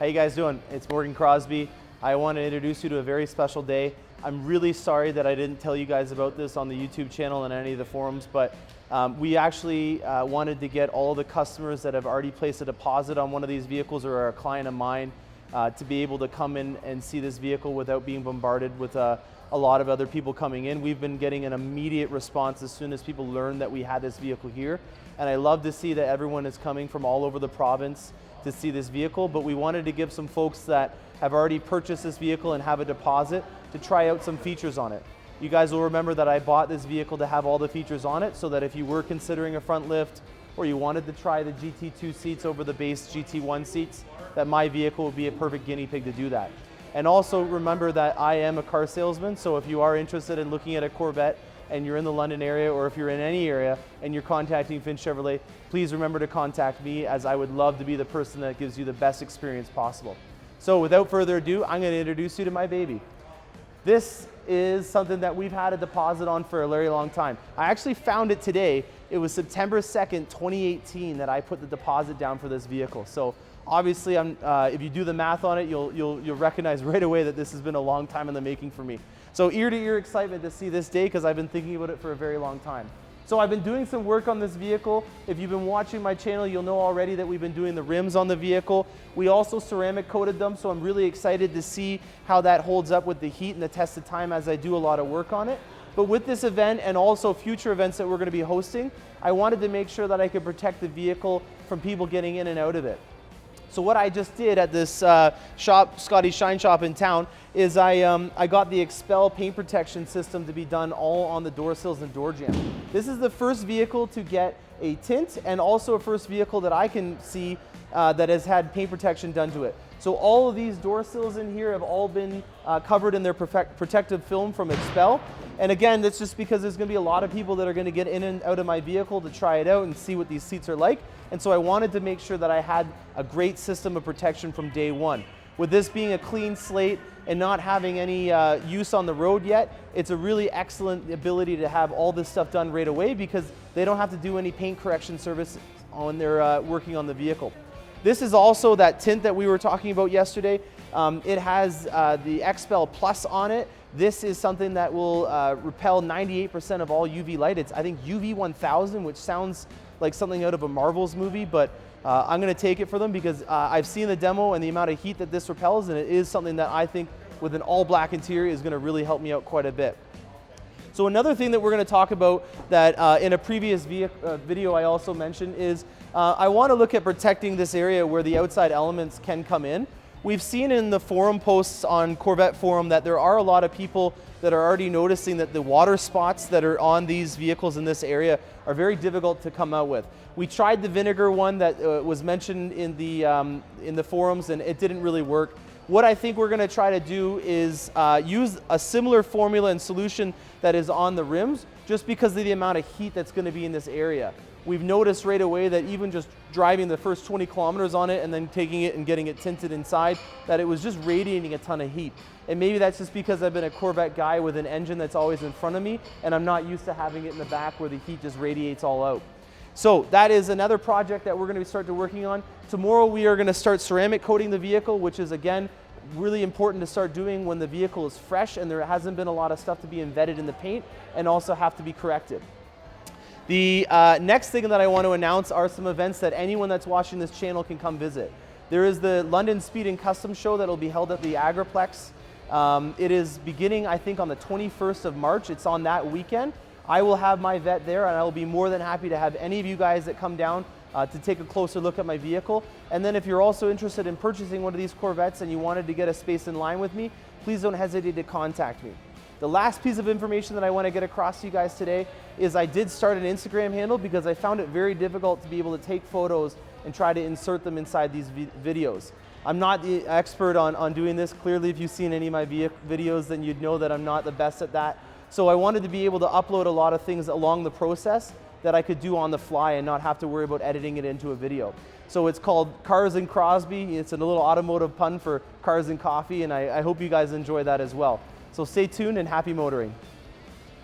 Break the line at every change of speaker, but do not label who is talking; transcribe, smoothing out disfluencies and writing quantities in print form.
How you guys doing? It's Morgan Crosbie. I want to introduce you to a very special day. I'm really sorry that I didn't tell you guys about this on the YouTube channel and any of the forums, but we actually wanted to get all the customers that have already placed a deposit on one of these vehicles or are a client of mine to be able to come in and see this vehicle without being bombarded with a lot of other people coming in. We've been getting an immediate response as soon as people learned that we had this vehicle here. And I love to see that everyone is coming from all over the province to see this vehicle, but we wanted to give some folks that have already purchased this vehicle and have a deposit to try out some features on it. You guys will remember that I bought this vehicle to have all the features on it so that if you were considering a front lift or you wanted to try the GT2 seats over the base GT1 seats, that my vehicle would be a perfect guinea pig to do that. And also remember that I am a car salesman, so if you are interested in looking at a Corvette and you're in the London area, or if you're in any area and you're contacting Finn Chevrolet, please remember to contact me, as I would love to be the person that gives you the best experience possible. So without further ado, I'm going to introduce you to my baby. This is something that we've had a deposit on for a very long time. I actually found it today. It was September 2nd, 2018 that I put the deposit down for this vehicle. So obviously, if you do the math on it, you'll recognize right away that this has been a long time in the making for me. So ear-to-ear excitement to see this day because I've been thinking about it for a very long time. So I've been doing some work on this vehicle. If you've been watching my channel, you'll know already that we've been doing the rims on the vehicle. We also ceramic coated them, so I'm really excited to see how that holds up with the heat and the test of time as I do a lot of work on it. But with this event and also future events that we're going to be hosting, I wanted to make sure that I could protect the vehicle from people getting in and out of it. So what I just did at this shop, Scotty's Shine Shop in town, is I got the Expel paint protection system to be done all on the door sills and door jambs. This is the first vehicle to get a tint and also a first vehicle that I can see that has had paint protection done to it. So all of these door sills in here have all been covered in their protective film from Expel. And again, that's just because there's going to be a lot of people that are going to get in and out of my vehicle to try it out and see what these seats are like. And so I wanted to make sure that I had a great system of protection from day one. With this being a clean slate and not having any use on the road yet, it's a really excellent ability to have all this stuff done right away because they don't have to do any paint correction service when they're working on the vehicle. This is also that tint that we were talking about yesterday. It has the Expel Plus on it. This is something that will repel 98% of all UV light. It's, I think, UV 1000, which sounds like something out of a Marvel's movie, but I'm going to take it for them because I've seen the demo and the amount of heat that this repels, and it is something that I think with an all-black interior is going to really help me out quite a bit. So another thing that we're going to talk about that in a previous video I also mentioned is I want to look at protecting this area where the outside elements can come in. We've seen in the forum posts on Corvette Forum that there are a lot of people that are already noticing that the water spots that are on these vehicles in this area are very difficult to come out with. We tried the vinegar one that was mentioned in the forums, and it didn't really work. What I think we're going to try to do is use a similar formula and solution that is on the rims, just because of the amount of heat that's going to be in this area. We've noticed right away that even just driving the first 20 kilometers on it and then taking it and getting it tinted inside, that it was just radiating a ton of heat. And maybe that's just because I've been a Corvette guy with an engine that's always in front of me, and I'm not used to having it in the back where the heat just radiates all out. So that is another project that we're going to start working on. Tomorrow we are going to start ceramic coating the vehicle, which is, again, really important to start doing when the vehicle is fresh and there hasn't been a lot of stuff to be embedded in the paint and also have to be corrected. The next thing that I want to announce are some events that anyone that's watching this channel can come visit. There is the London Speed and Custom Show that will be held at the Agriplex. It is beginning, I think, on the 21st of March. It's on that weekend. I will have my vet there, and I will be more than happy to have any of you guys that come down to take a closer look at my vehicle. And then if you're also interested in purchasing one of these Corvettes and you wanted to get a space in line with me, please don't hesitate to contact me. The last piece of information that I want to get across to you guys today is I did start an Instagram handle because I found it very difficult to be able to take photos and try to insert them inside these videos. I'm not the expert on doing this. Clearly, if you've seen any of my videos, then you'd know that I'm not the best at that. So I wanted to be able to upload a lot of things along the process that I could do on the fly and not have to worry about editing it into a video. So it's called Cars and Crosbie. It's a little automotive pun for cars and coffee, and I hope you guys enjoy that as well. So stay tuned and happy motoring.